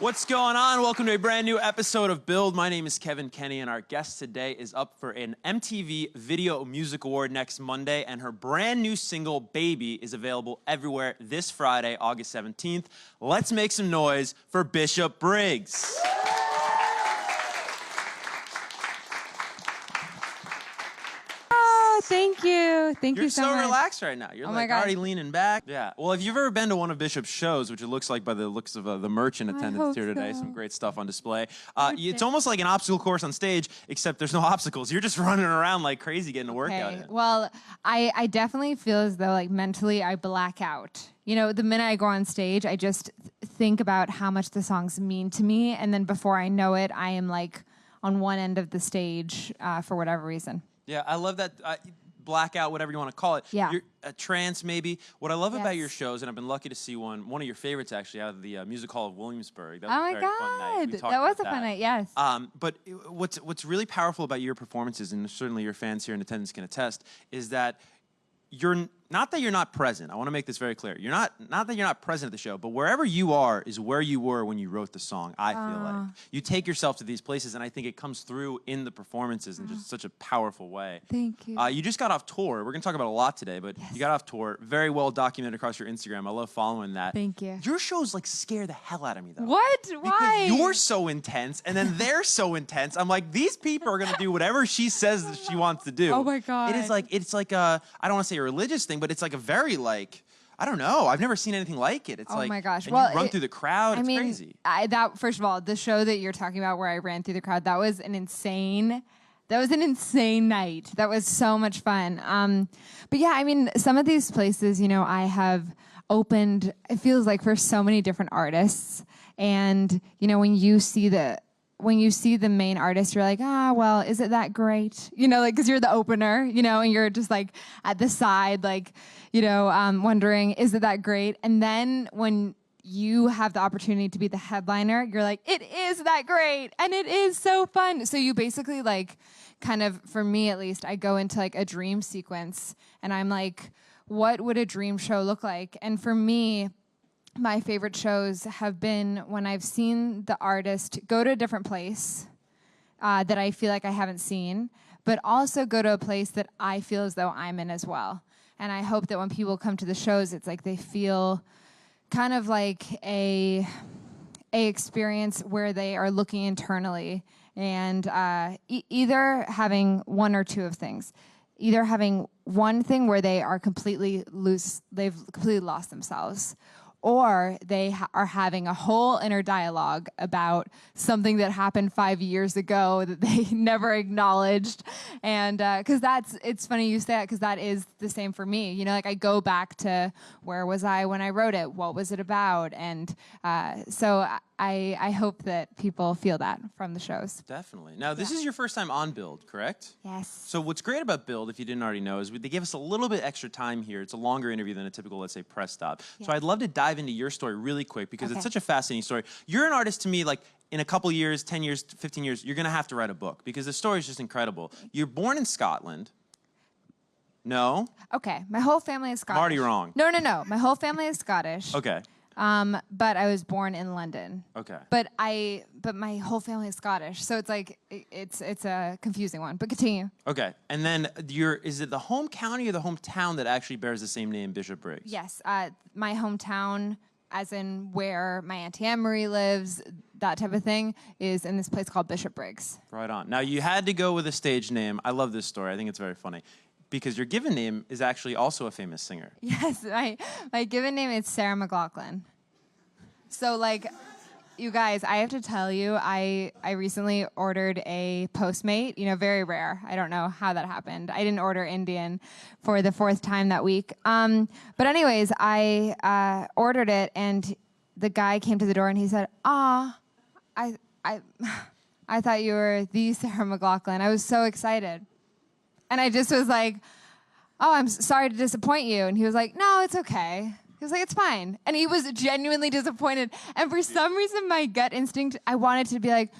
What's going on? Welcome to a brand new episode of Build. My name is Kevin Kenny, and our guest today is up for an MTV Video Music Award next Monday, and her brand new single, Baby, is available everywhere this Friday, August 17th. Let's make some noise for Bishop Briggs. Thank you. Thank you so much. You're so relaxed right now. You're already leaning back. Yeah. Well, if you've ever been to one of Bishop's shows, which it looks like by the looks of the merch in attendance here today, some great stuff on display. It's almost like an obstacle course on stage, except there's no obstacles. You're just running around like crazy getting a workout in. Well, I definitely feel as though like mentally I black out. You know, the minute I go on stage, I just think about how much the songs mean to me. And then before I know it, I am like on one end of the stage for whatever reason. Yeah, I love that. Blackout, whatever you want to call it. Yeah. You're a trance, maybe. What I love about your shows, and I've been lucky to see one of your favorites actually out of the Music Hall of Williamsburg. That was oh my God, that was a fun night. Yes. But what's really powerful about your performances, and certainly your fans here in attendance can attest, is that you're not that you're not present. I want to make this very clear. You're not that you're not present at the show, but wherever you are is where you were when you wrote the song. I feel like you take yourself to these places, and I think it comes through in the performances in just such a powerful way. Thank you. You just got off tour. We're going to talk about a lot today, but you got off tour. Very well documented across your Instagram. I love following that. Thank you. Your shows like scare the hell out of me, though. What? Why? Because you're so intense, and then they're so intense. I'm like, these people are going to do whatever she says that she wants to do. Oh my God. It's like a, I don't want to say a religious thing, but it's like a very like, I don't know. I've never seen anything like it. It's like, my gosh. And Well, you run through the crowd. It's crazy. First of all, the show that you're talking about where I ran through the crowd, that was an insane night. That was so much fun. But yeah, I mean, some of these places, you know, I have opened, it feels like for so many different artists. And, you know, when you see the main artist, you're like, well, is it that great? You know, like, because you're the opener, you know, and you're just like at the side, like, you know, wondering, is it that great? And then when you have the opportunity to be the headliner, you're like, it is that great. And it is so fun. So you basically like, kind of, for me at least, I go into like a dream sequence and I'm like, what would a dream show look like? And for me, my favorite shows have been when I've seen the artist go to a different place that I feel like I haven't seen, but also go to a place that I feel as though I'm in as well. And I hope that when people come to the shows, it's like they feel kind of like a experience where they are looking internally and either having one or two of things. Either having one thing where they are completely loose, they've completely lost themselves, or they are having a whole inner dialogue about something that happened 5 years ago that they never acknowledged. And because it's funny you say that, because that is the same for me. You know, like I go back to where was I when I wrote it? What was it about? And so I hope that people feel that from the shows. Definitely. Now, this is your first time on Build, correct? Yes. So what's great about Build, if you didn't already know, is they gave us a little bit extra time here. It's a longer interview than a typical, let's say, press stop. Yeah. So I'd love to dive into your story really quick because it's such a fascinating story. You're an artist to me, like, in a couple years, 10 years, 15 years, you're going to have to write a book because the story is just incredible. You're born in Scotland. No? Okay. My whole family is Scottish. I'm already wrong. No. My whole family is Scottish. Okay. But I was born in London. Okay. But my whole family is Scottish, so it's like it's a confusing one. But continue. Okay. And then is it the home county or the hometown that actually bears the same name, Bishop Briggs? Yes. My hometown, as in where my Auntie Anne-Marie lives, that type of thing, is in this place called Bishop Briggs. Right on. Now you had to go with a stage name. I love this story. I think it's very funny. Because your given name is actually also a famous singer. Yes, my given name is Sarah McLachlan. So, like, you guys, I have to tell you, I recently ordered a Postmate, you know, very rare. I don't know how that happened. I didn't order Indian for the 4th time that week. But anyways, I ordered it, and the guy came to the door, and he said, I thought you were the Sarah McLachlan. I was so excited. And I just was like, oh, I'm sorry to disappoint you. And he was like, no, it's okay. He was like, it's fine. And he was genuinely disappointed. And for some reason, my gut instinct, I wanted to be like,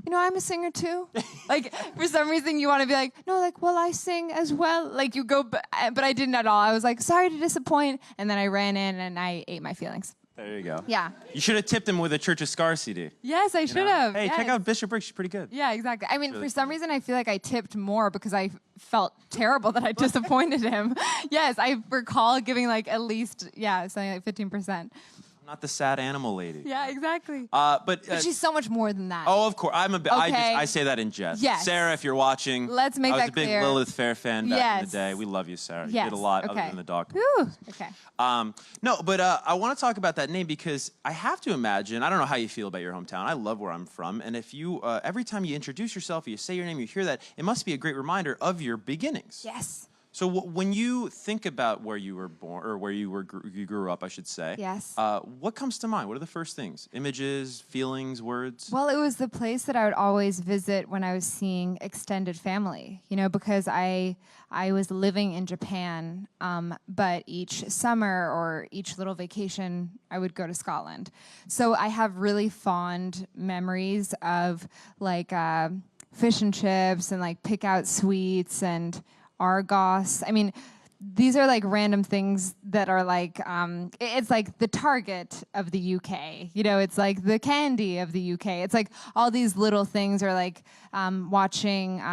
you know, I'm a singer too. Like, for some reason, you want to be like, no, like, well, I sing as well. Like, you go, but I didn't at all. I was like, sorry to disappoint. And then I ran in and I ate my feelings. There you go. Yeah. You should have tipped him with a Church of Scars CD. Yes, I should have. Hey, yes. check out Bishop Briggs. She's pretty good. Yeah, exactly. I mean, Really for some reason, I feel like I tipped more because I felt terrible that I disappointed him. Yes, I recall giving like at least, something like 15%. I'm not the sad animal lady. Yeah, exactly. But she's so much more than that. Oh, of course. Okay. I say that in jest. Yes. Sarah, if you're watching, Let's make I was that a big clear. Lilith Fair fan back in the Yes. day. We love you, Sarah. You Yes. did a lot Okay. other than the dog. Whew. Okay. No, but I want to talk about that name because I have to imagine, I don't know how you feel about your hometown. I love where I'm from. And if you, every time you introduce yourself, you say your name, you hear that, it must be a great reminder of your beginnings. Yes. So when you think about where you were born, or where you grew up, I should say. Yes. What comes to mind? What are the first things? Images, feelings, words? Well, it was the place that I would always visit when I was seeing extended family, because I was living in Japan, but each summer or each little vacation, I would go to Scotland. So I have really fond memories of like fish and chips and like pick out sweets and Argos. I mean, these are like random things that are like, it's like the Target of the UK, it's like the candy of the UK. It's like all these little things are like watching,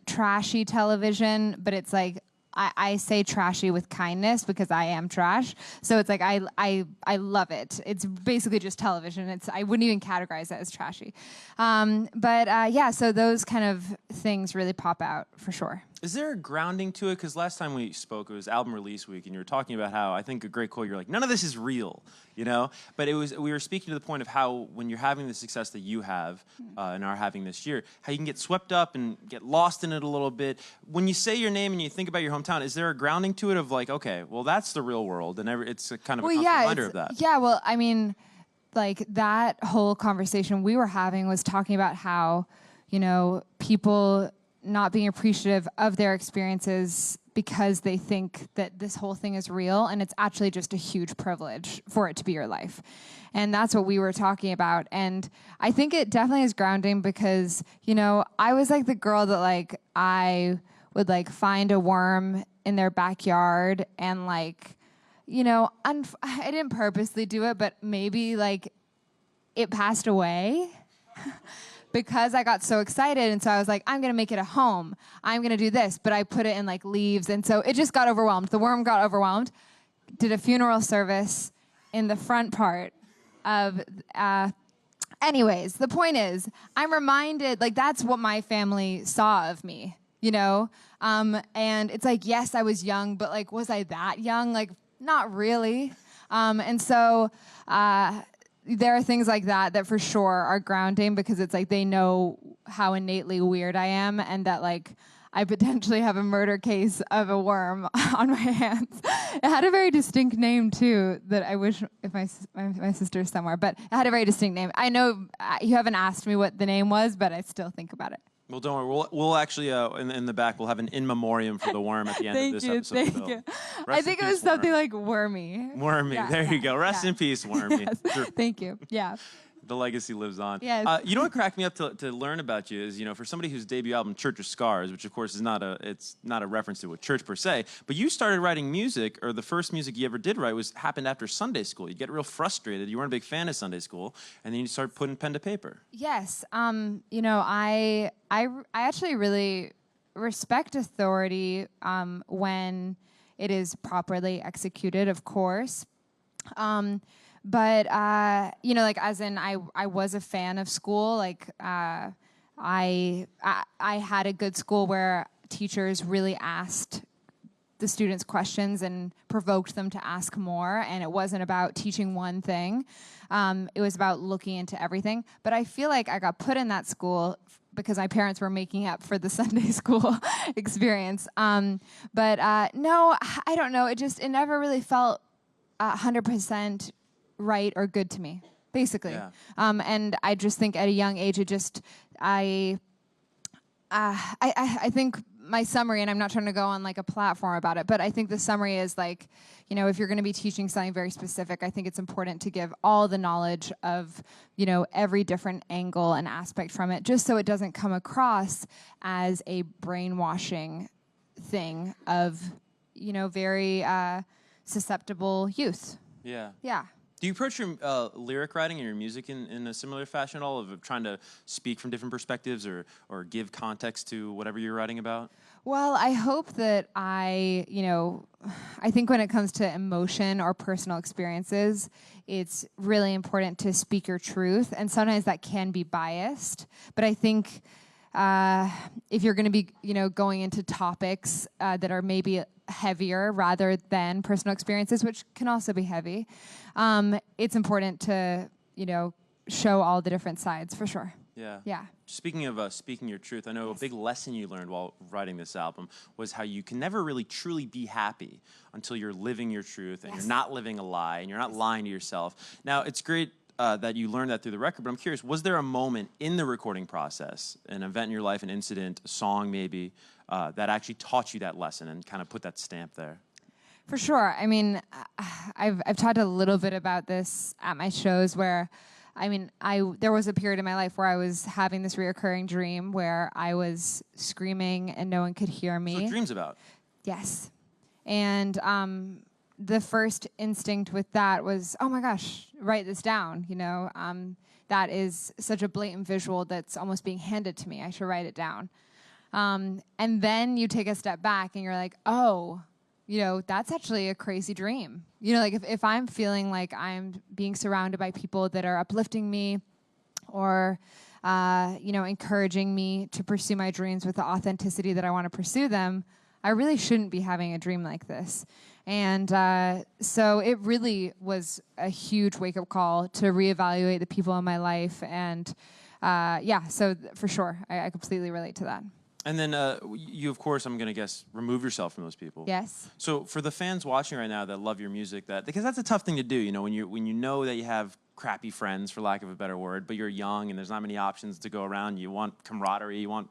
trashy television, but it's like, I say trashy with kindness because I am trash. So it's like, I love it. It's basically just television. I wouldn't even categorize it as trashy. So those kind of things really pop out for sure. Is there a grounding to it? Because last time we spoke, it was album release week, and you were talking about how, I think a great quote, you're like, none of this is real, But we were speaking to the point of how when you're having the success that you have and are having this year, how you can get swept up and get lost in it a little bit. When you say your name and you think about your hometown, is there a grounding to it of like, okay, well, that's the real world, and it's a kind of a constant reminder of that? Yeah, well, I mean, like that whole conversation we were having was talking about how, people not being appreciative of their experiences because they think that this whole thing is real, and it's actually just a huge privilege for it to be your life. And that's what we were talking about. And I think it definitely is grounding because, I was like the girl that like I would like find a worm in their backyard and like, I didn't purposely do it, but maybe like it passed away. Because I got so excited, and so I was like, I'm going to make it a home. I'm going to do this, but I put it in like leaves, and so it just got overwhelmed. The worm got overwhelmed. Did a funeral service in the front part of... Anyways, the point is, I'm reminded, like that's what my family saw of me, And it's like, yes, I was young, but like, was I that young? Like, not really. And so... there are things like that for sure are grounding because it's like they know how innately weird I am and that like I potentially have a murder case of a worm on my hands. It had a very distinct name too that I wish if my sister's somewhere, but it had a very distinct name. I know you haven't asked me what the name was, but I still think about it. Well, don't worry. We'll actually, in the back, we'll have an in memoriam for the worm at the end of this episode. Thank you. I think it was something like Wormy. Wormy. Yeah, there you go. Rest in peace, Wormy. Yes. Sure. Thank you. Yeah. The legacy lives on. Yes. You know what cracked me up to learn about you is, for somebody whose debut album, Church of Scars, which of course is not a reference to a church per se, but you started writing music, or the first music you ever did write happened after Sunday school. You get real frustrated. You weren't a big fan of Sunday school, and then you start putting pen to paper. Yes. I actually really respect authority when it is properly executed, of course. But like as in I was a fan of school. Like I had a good school where teachers really asked the students questions and provoked them to ask more. And it wasn't about teaching one thing. It was about looking into everything. But I feel like I got put in that school because my parents were making up for the Sunday school experience. No, I don't know. It never really felt 100% right or good to me, basically. Yeah. And I just think at a young age, I think my summary, and I'm not trying to go on like a platform about it, but I think the summary is like, if you're going to be teaching something very specific, I think it's important to give all the knowledge of, every different angle and aspect from it, just so it doesn't come across as a brainwashing thing of, very susceptible youth. Yeah. Yeah. Do you approach your lyric writing and your music in a similar fashion at all, of trying to speak from different perspectives or give context to whatever you're writing about? Well, I hope that I think when it comes to emotion or personal experiences, it's really important to speak your truth, and sometimes that can be biased. But I think if you're going to be, going into topics that are maybe heavier rather than personal experiences, which can also be heavy, it's important to, show all the different sides for sure. Yeah. Yeah. Speaking of speaking your truth, I know a big lesson you learned while writing this album was how you can never really truly be happy until you're living your truth and you're not living a lie and you're not lying to yourself. Now, it's great that you learned that through the record, but I'm curious, was there a moment in the recording process, an event in your life, an incident, a song maybe, that actually taught you that lesson and kind of put that stamp there? For sure. I mean, I've talked a little bit about this at my shows where, there was a period in my life where I was having this reoccurring dream where I was screaming and no one could hear me. That's what dream's about. Yes. And the first instinct with that was, oh my gosh, write this down, that is such a blatant visual that's almost being handed to me. I should write it down. And then you take a step back and you're like, oh, that's actually a crazy dream. Like if I'm feeling like I'm being surrounded by people that are uplifting me or, encouraging me to pursue my dreams with the authenticity that I want to pursue them, I really shouldn't be having a dream like this. And so it really was a huge wake-up call to reevaluate the people in my life. And so for sure, I completely relate to that. And then you, of course, I'm going to guess, remove yourself from those people. Yes. So for the fans watching right now that love your music, because that's a tough thing to do, when you know that you have crappy friends, for lack of a better word, but you're young and there's not many options to go around. You want camaraderie, you want,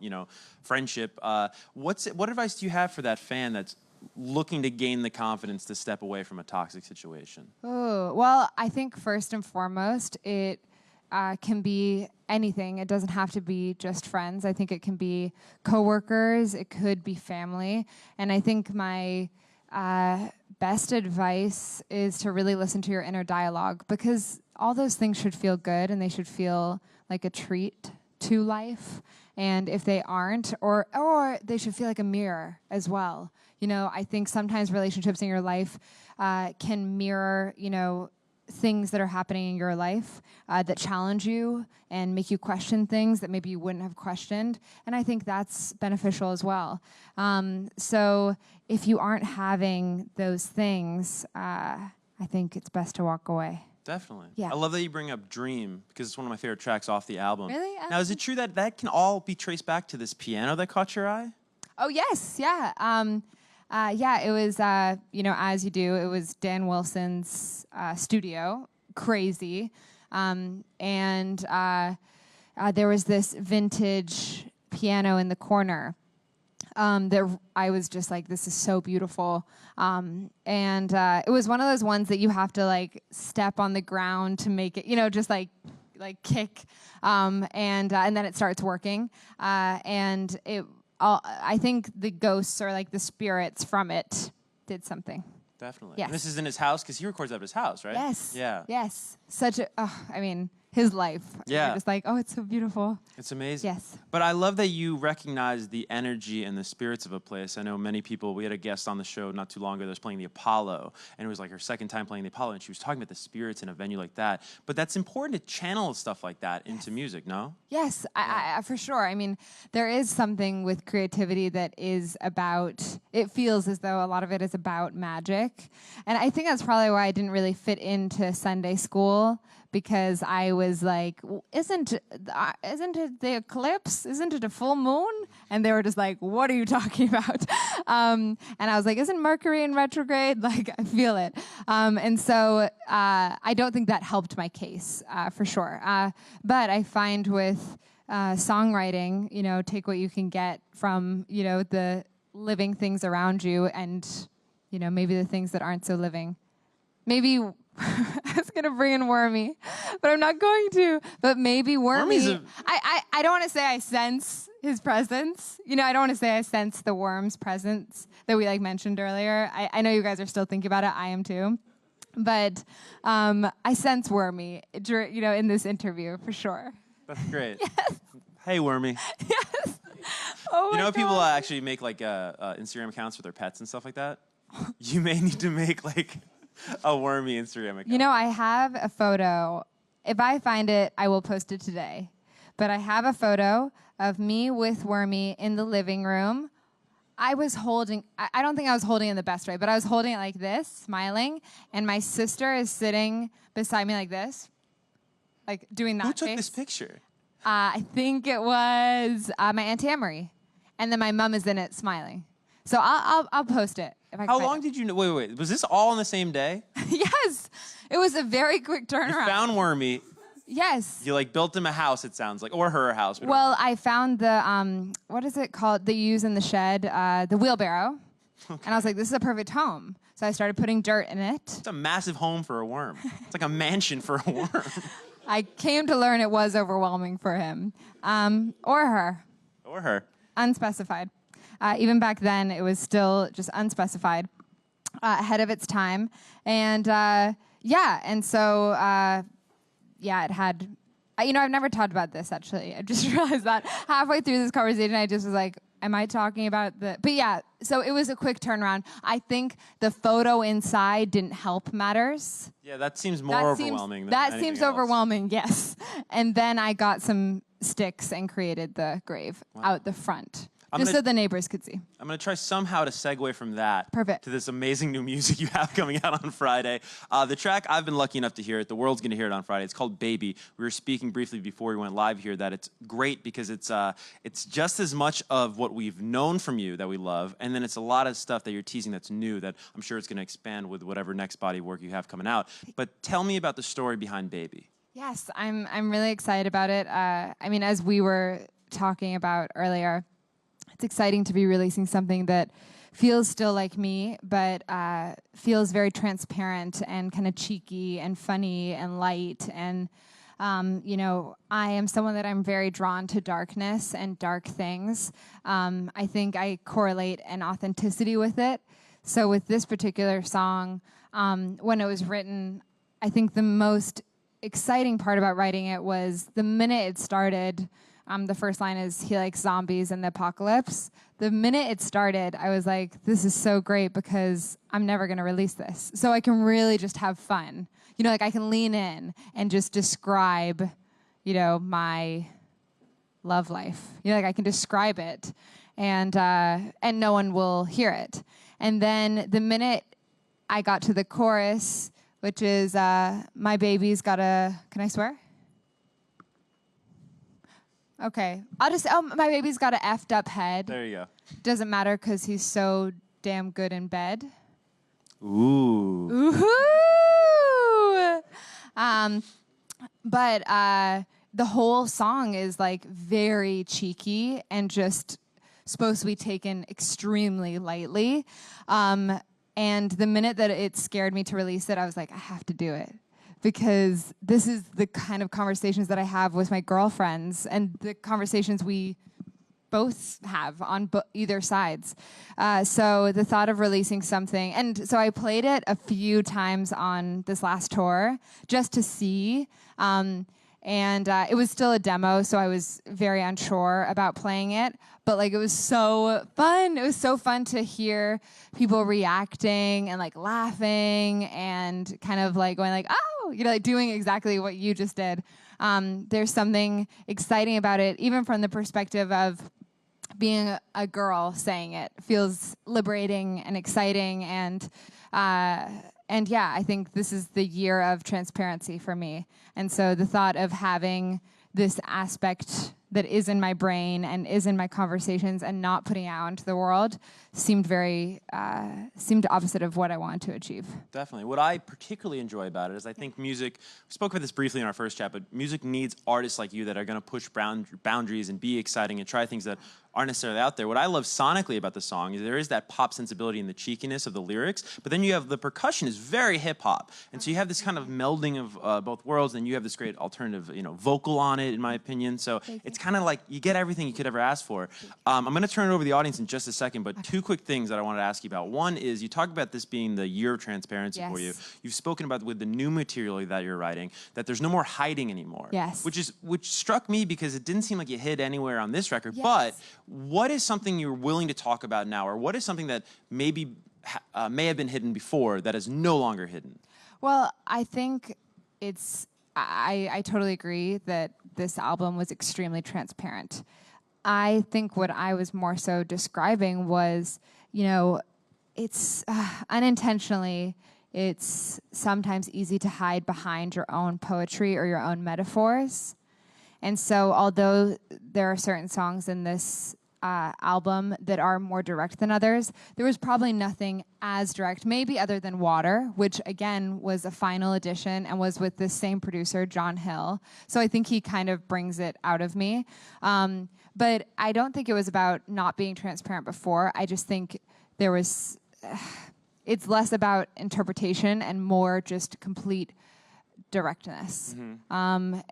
friendship. What advice do you have for that fan that's looking to gain the confidence to step away from a toxic situation? Oh, well, I think first and foremost, it can be anything. It doesn't have to be just friends. I think it can be coworkers. It could be family. And I think my best advice is to really listen to your inner dialogue, because all those things should feel good and they should feel like a treat to life. And if they aren't, or they should feel like a mirror as well. I think sometimes relationships in your life can mirror, things that are happening in your life that challenge you and make you question things that maybe you wouldn't have questioned. And I think that's beneficial as well. So if you aren't having those things, I think it's best to walk away. Definitely. Yeah. I love that you bring up Dream, because it's one of my favorite tracks off the album. Really? Now, is it true that can all be traced back to this piano that caught your eye? Oh, yes. Yeah. It was, as you do, it was Dan Wilson's studio, crazy. And there was this vintage piano in the corner that I was just like, this is so beautiful. And it was one of those ones that you have to step on the ground to make it, just like kick. And then it starts working. And I think the ghosts or the spirits from it did something. Definitely. Yes. And this is in his house, because he records at his house, right? Yes. Yeah. Yes. Such a, his life. Yeah. You're just like, oh, it's so beautiful. It's amazing. Yes. But I love that you recognize the energy and the spirits of a place. I know many people, we had a guest on the show not too long ago that was playing the Apollo, and it was her second time playing the Apollo, and she was talking about the spirits in a venue like that. But that's important to channel stuff like that into music, no? Yes, I for sure. There is something with creativity that is about, it feels as though a lot of it is about magic. And I think that's probably why I didn't really fit into Sunday school, because I was like, isn't it the eclipse? Isn't it a full moon? And they were just like, what are you talking about? And I was like, isn't Mercury in retrograde? I feel it. And so I don't think that helped my case, for sure. But I find with songwriting, take what you can get from, the living things around you and, maybe the things that aren't so living. Maybe I was going to bring in Wormy, but I'm not going to. But maybe Wormy. I don't want to say I sense his presence. I don't want to say I sense the worm's presence that we mentioned earlier. I know you guys are still thinking about it. I am too. But I sense Wormy, in this interview for sure. That's great. Yes. Hey, Wormy. Yes. Oh my People God. actually make like Instagram accounts for their pets and stuff like that? You may need to make like a Wormy Instagram account. I have a photo. If I find it, I will post it today. But I have a photo of me with Wormy in the living room. I was holding, I don't think I was holding it in the best way, but I was holding it like this, smiling, and my sister is sitting beside me like this, like doing that Who took face. this picture? I think it was my Aunt Amory. And then my mom is in it smiling. So I'll post it. If I can How find long it. did you know? Wait. Was this all on the same day? Yes. It was a very quick turnaround. You found Wormy. Yes. You like built him a house, it sounds like, or her house. Well, I found the, what is it called, they use in the shed, the wheelbarrow. Okay. And I was like, this is a perfect home. So I started putting dirt in it. It's a massive home for a worm. It's like a mansion for a worm. I came to learn it was overwhelming for him. Or her. Or her. Unspecified. Even back then, it was still just unspecified, ahead of its time. And and so... it had, I've never talked about this, actually. I just realized that halfway through this conversation, I just was like, am I talking about the... But yeah, so it was a quick turnaround. I think the photo inside didn't help matters. Yeah, that seems more overwhelming than That anything seems else. overwhelming, yes. And then I got some sticks and created the grave out the front. So the neighbors could see. I'm going to try somehow to segue from that Perfect. to this amazing new music you have coming out on Friday. The track, I've been lucky enough to hear it. The world's going to hear it on Friday. It's called Baby. We were speaking briefly before we went live here that it's great because it's just as much of what we've known from you that we love, and then it's a lot of stuff that you're teasing that's new that I'm sure it's going to expand with whatever next body of work you have coming out. But tell me about the story behind Baby. Yes, I'm really excited about it. As we were talking about earlier, it's exciting to be releasing something that feels still like me, but feels very transparent and kind of cheeky and funny and light. And, I am someone that I'm very drawn to darkness and dark things. I think I correlate an authenticity with it. So with this particular song, when it was written, I think the most exciting part about writing it was the minute it started. The first line is, he likes zombies and the apocalypse. The minute it started, I was like, this is so great because I'm never going to release this. So I can really just have fun. I can lean in and just describe, my love life. I can describe it and no one will hear it. And then the minute I got to the chorus, which is, my baby's got a, can I swear? Okay. I'll just, my baby's got an effed up head. There you go. Doesn't matter because he's so damn good in bed. Ooh. Ooh-hoo! But the whole song is like very cheeky and just supposed to be taken extremely lightly. And the minute that it scared me to release it, I was like, I have to do it. Because this is the kind of conversations that I have with my girlfriends and the conversations we both have on either sides. So the thought of releasing something, and so I played it a few times on this last tour just to see. And it was still a demo, so I was very unsure about playing it. But it was so fun. It was so fun to hear people reacting and laughing and kind of going oh, doing exactly what you just did. There's something exciting about it, even from the perspective of being a girl saying it. Feels liberating and exciting and yeah, I think this is the year of transparency for me. And so the thought of having this aspect that is in my brain and is in my conversations and not putting it out into the world seemed opposite of what I wanted to achieve. Definitely. What I particularly enjoy about it is I think music, we spoke about this briefly in our first chat, but music needs artists like you that are going to push boundaries and be exciting and try things that aren't necessarily out there. What I love sonically about the song is there is that pop sensibility and the cheekiness of the lyrics, but then you have the percussion is very hip-hop. And so you have this kind of melding of both worlds, and you have this great alternative vocal on it, in my opinion. So it's it's kind of like you get everything you could ever ask for. I'm going to turn it over to the audience in just a second, but two quick things that I wanted to ask you about. One is you talk about this being the year of transparency for you. You've spoken about with the new material that you're writing that there's no more hiding anymore. Yes. Which struck me because it didn't seem like you hid anywhere on this record. But what is something you're willing to talk about now, or what is something that maybe may have been hidden before that is no longer hidden? Well, I think I totally agree that this album was extremely transparent. I think what I was more so describing was, it's unintentionally, it's sometimes easy to hide behind your own poetry or your own metaphors. And so although there are certain songs in this album that are more direct than others, there was probably nothing as direct, maybe other than Water, which again was a final edition and was with the same producer, John Hill. So I think he kind of brings it out of me. But I don't think it was about not being transparent before. I just think there was, it's less about interpretation and more just complete directness. But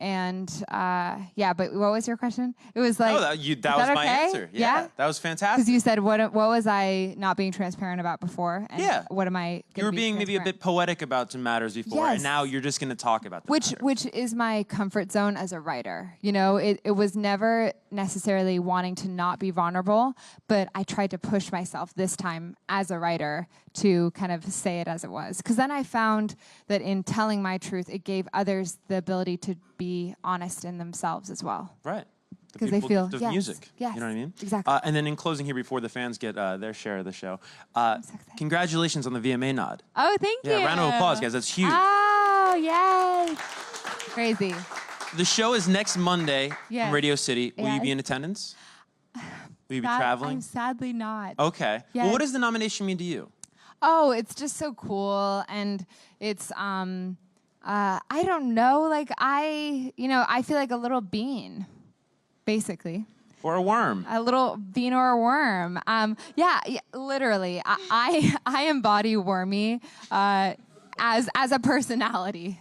what was your question? It was like, that was my answer. Yeah, that was fantastic. Because you said, what was I not being transparent about before? And what am I? You were being maybe a bit poetic about some matters before, and now you're just going to talk about them. Which is my comfort zone as a writer. It was never necessarily wanting to not be vulnerable, but I tried to push myself this time as a writer to kind of say it as it was. Because then I found that in telling my truth, it gave others the ability to be honest in themselves as well. Right. Because they feel, the music. Yes, you know what I mean? Exactly. And then in closing here, before the fans get their share of the show, I'm so excited. Congratulations on the VMA nod. Oh, thank you. Yeah, round of applause, guys. That's huge. Oh, yes. Crazy. The show is next Monday in Radio City. Will you be in Yes. attendance? Will you be traveling? I'm sadly not. Okay. Yes. Well, what does the nomination mean to you? Oh, it's just so cool, and it's I don't know, like I feel like a little bean, basically. Or a worm. A little bean or a worm. Yeah, literally. I embody Wormy as a personality.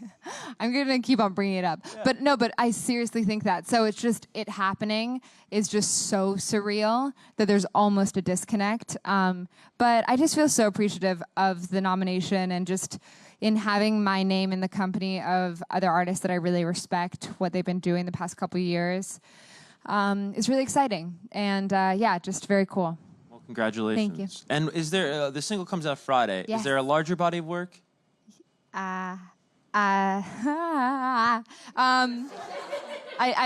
I'm gonna keep on bringing it up, but I seriously think that. So it's just it happening is just so surreal that there's almost a disconnect. But I just feel so appreciative of the nomination and just in having my name in the company of other artists that I really respect what they've been doing the past couple of years. It's really exciting and just very cool. Well, congratulations. Thank you. And is there the single comes out Friday? Yes. Is there a larger body of work? I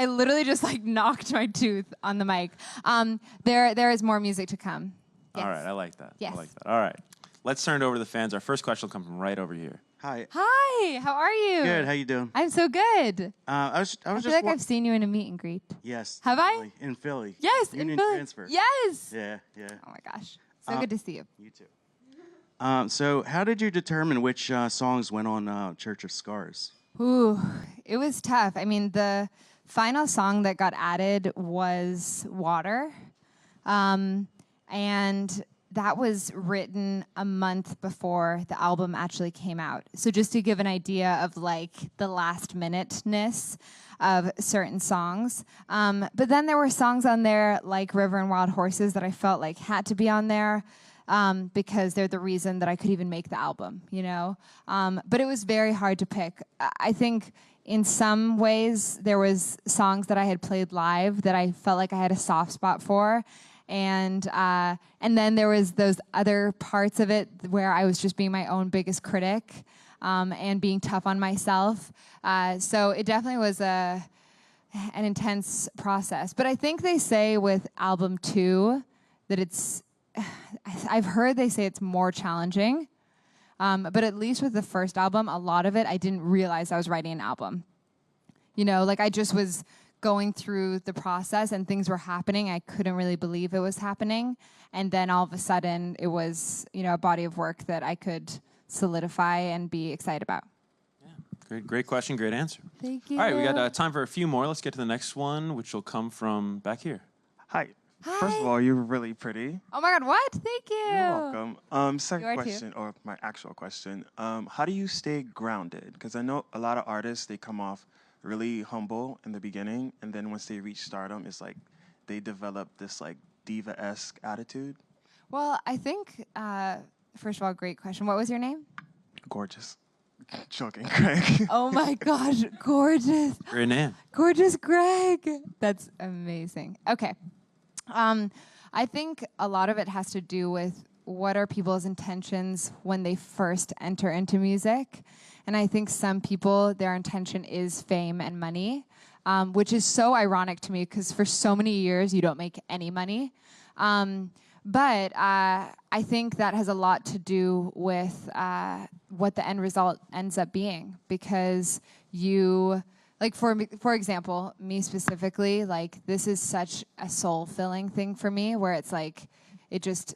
literally just like knocked my tooth on the mic. There is more music to come. Yes. All right, I like that. Yes. I like that. All right, let's turn it over to the fans. Our first question will come from right over here. Hi. Hi, how are you? Good. How you doing? I'm so good. I was I just feel like I've seen you in a meet and greet. Yes. Have I? Philly. In Philly. Yes, Union in Philly. Transfer. Yes. Yeah. Oh my gosh, so good to see you. You too. So how did you determine which songs went on Church of Scars? Ooh, it was tough. I mean, the final song that got added was Water. And that was written a month before the album actually came out. So just to give an idea of like the last minuteness of certain songs. But then there were songs on there like River and Wild Horses that I felt like had to be on there. Because they're the reason that I could even make the album, But it was very hard to pick. I think in some ways there was songs that I had played live that I felt like I had a soft spot for. And then there was those other parts of it where I was just being my own biggest critic and being tough on myself. So it definitely was an intense process. But I think they say with album 2 that I've heard they say it's more challenging, but at least with the first album, a lot of it, I didn't realize I was writing an album. Like I just was going through the process and things were happening. I couldn't really believe it was happening. And then all of a sudden it was, a body of work that I could solidify and be excited about. Yeah, great question, great answer. Thank you. All right, we got time for a few more. Let's get to the next one, which will come from back here. Hi. Hi. First of all, you're really pretty. Oh my God, what? Thank you. You're welcome. Second You are too. question, or my actual question, how do you stay grounded? Because I know a lot of artists, they come off really humble in the beginning, and then once they reach stardom, it's like they develop this like diva-esque attitude. Well, I think, first of all, great question. What was your name? Gorgeous. Joking, Craig. Oh my gosh, gorgeous. Great name. Gorgeous Greg. That's amazing. Okay. I think a lot of it has to do with what are people's intentions when they first enter into music. And I think some people, their intention is fame and money, which is so ironic to me because for so many years you don't make any money. But I think that has a lot to do with what the end result ends up being, because you, like for example, me specifically, like this is such a soul-filling thing for me, where it's like it just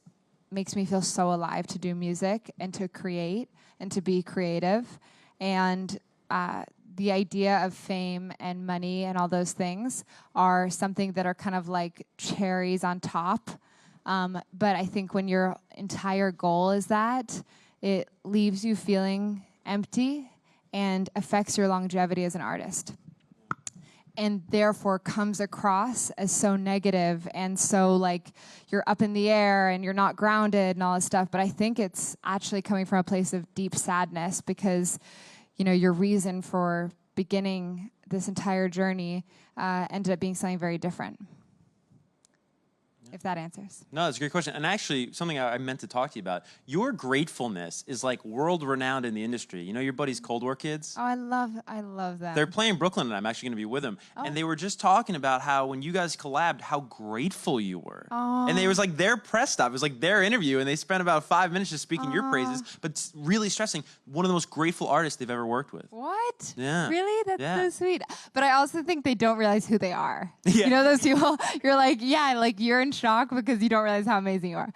makes me feel so alive to do music and to create and to be creative, and the idea of fame and money and all those things are something that are kind of like cherries on top. But I think when your entire goal is that, it leaves you feeling empty and affects your longevity as an artist. And therefore comes across as so negative and so like you're up in the air and you're not grounded and all this stuff. But I think it's actually coming from a place of deep sadness, because, you know, your reason for beginning this entire journey ended up being something very different. If that answers. No, that's a great question. And actually, something I meant to talk to you about, your gratefulness is like world-renowned in the industry. You know your buddies Cold War Kids? Oh, I love that. They're playing Brooklyn, and I'm actually going to be with them. Oh. And they were just talking about how when you guys collabed, how grateful you were. Oh. And it was like their press stop. It was like their interview, and they spent about 5 minutes just speaking your praises, but really stressing one of the most grateful artists they've ever worked with. What? Yeah. Really? That's Yeah. so sweet. But I also think they don't realize who they are. Yeah. You know those people? You're like, yeah, like you're in shock because you don't realize how amazing you are.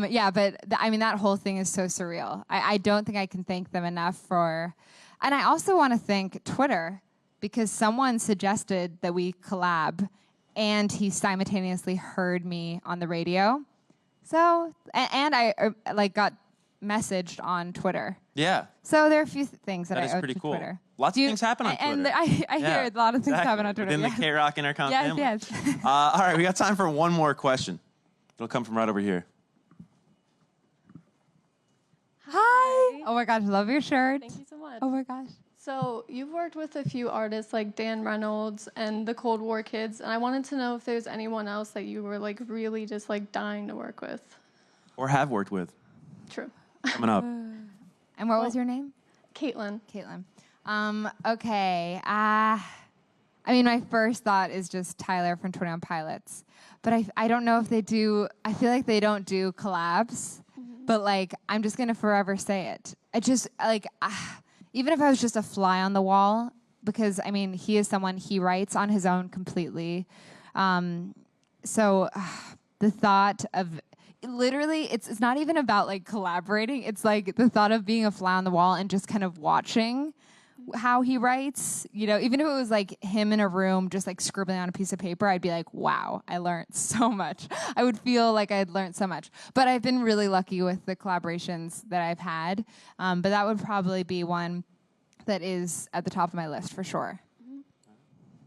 Yeah, but I mean, that whole thing is so surreal. I don't think I can thank them enough for, and I also want to thank Twitter, because someone suggested that we collab, and he simultaneously heard me on the radio. So, and I like got messaged on Twitter. Yeah. So there are a few things that That I is owe pretty to cool. Twitter. Lots of things happen on Twitter. And I hear a lot of things happen on Twitter. Within the K-Rock Intercom family. Yes. All right, we got time for one more question. It'll come from right over here. Hi. Oh my gosh, love your shirt. Thank you so much. Oh my gosh. So you've worked with a few artists like Dan Reynolds and the Cold War Kids, and I wanted to know if there's anyone else that you were like really just like dying to work with. Or have worked with. True. Coming up. And what was your name? Caitlin. Caitlin. Okay. I mean, my first thought is just Tyler from 21 Pilots. But I don't know if they do, I feel like they don't do collabs. But like, I'm just going to forever say it. I just, like, even if I was just a fly on the wall, because, I mean, he is someone, he writes on his own completely. So the thought of, literally, it's not even about like collaborating. It's like the thought of being a fly on the wall and just kind of watching how he writes, you know, even if it was like him in a room just like scribbling on a piece of paper, I'd be like, wow, I learned so much. I would feel like I'd learned so much. But I've been really lucky with the collaborations that I've had. But that would probably be one that is at the top of my list for sure.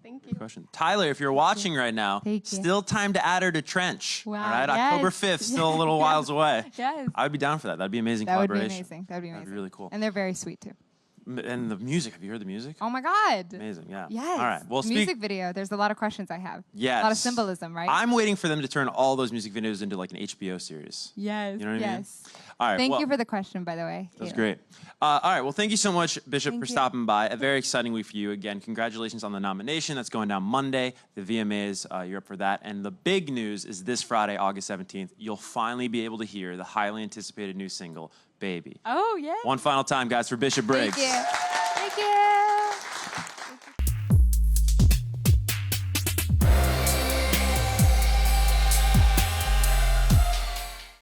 Thank you. Good question. Tyler, if you're watching right now, Thank you. still time to add her to Trench. Wow, All right, yes. October 5th, still a little whiles away. Yes. I would be down for that. That'd be amazing That would be collaboration. amazing. That would be amazing. That'd be really cool. And they're very sweet too. And the music, have you heard the music? Oh my God. Amazing, yeah. Yes. All right, well, music video. There's a lot of questions I have. Yes. A lot of symbolism, right? I'm waiting for them to turn all those music videos into like an HBO series. Yes. You know what I mean? Yes. All right, Thank well, you for the question, by the way. That's Caitlin. great. All right, well, thank you so much, Bishop, Thank for you. stopping by. A very exciting week for you. Again, congratulations on the nomination. That's going down Monday. The VMAs, you're up for that. And the big news is this Friday, August 17th, you'll finally be able to hear the highly anticipated new single, Baby. Oh, yeah. One final time, guys, for Bishop Briggs. Thank you.